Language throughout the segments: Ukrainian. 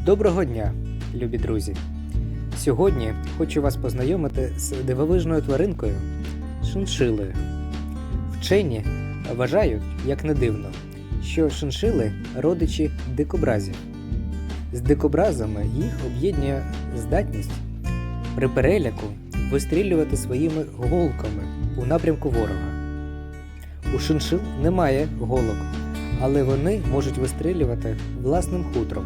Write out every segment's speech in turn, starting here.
Доброго дня, любі друзі! Сьогодні хочу вас познайомити з дивовижною тваринкою – шиншилою. Вчені вважають, як не дивно, що шиншили – родичі дикобразів. З дикобразами їх об'єднує здатність при переляку вистрілювати своїми голками у напрямку ворога. У шиншил немає голок, але вони можуть вистрілювати власним хутром,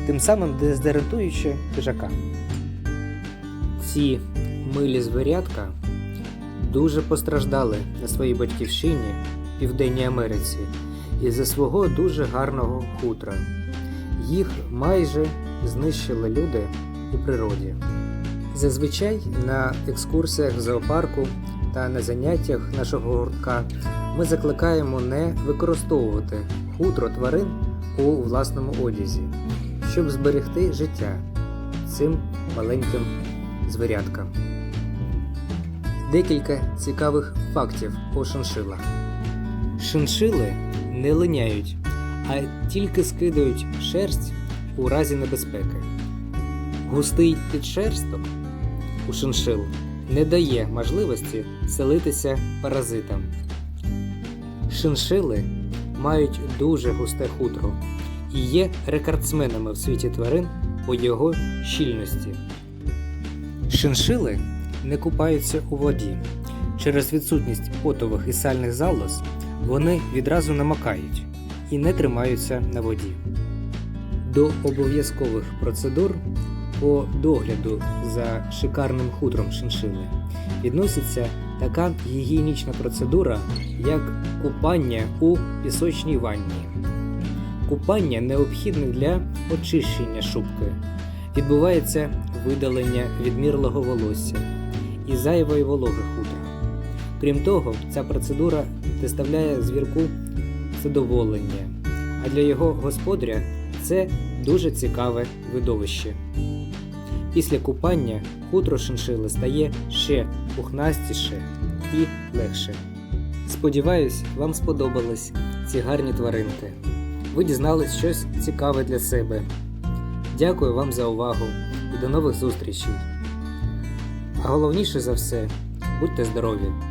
тим самим дезорієнтуючи хижака. Ці милі звірятка дуже постраждали на своїй батьківщині в Південній Америці із-за свого дуже гарного хутра. Їх майже знищили люди у природі. Зазвичай на екскурсіях в зоопарку та на заняттях нашого гуртка ми закликаємо не використовувати хутро тварин у власному одязі, щоб зберегти життя цим маленьким звіряткам. Декілька цікавих фактів по шиншилах. Шиншили не линяють, а тільки скидають шерсть у разі небезпеки. Густий підшерсток у шиншил не дає можливості селитися паразитам. Шиншили мають дуже густе хутро і є рекордсменами в світі тварин по його щільності. Шиншили не купаються у воді. Через відсутність потових і сальних залоз вони відразу намокають і не тримаються на воді. До обов'язкових процедур по догляду за шикарним хутром шиншили відноситься така гігієнічна процедура, як купання у пісочній ванні. Купання необхідне для очищення шубки. Відбувається видалення відмірлого волосся і зайвої вологи хутра. Крім того, ця процедура доставляє звірку задоволення, а для його господаря це дуже цікаве видовище. Після купання хутро шиншили стає ще пухнастіше і легше. Сподіваюсь, вам сподобались ці гарні тваринки. Ви дізнались щось цікаве для себе. Дякую вам за увагу і до нових зустрічей. А головніше за все, будьте здорові!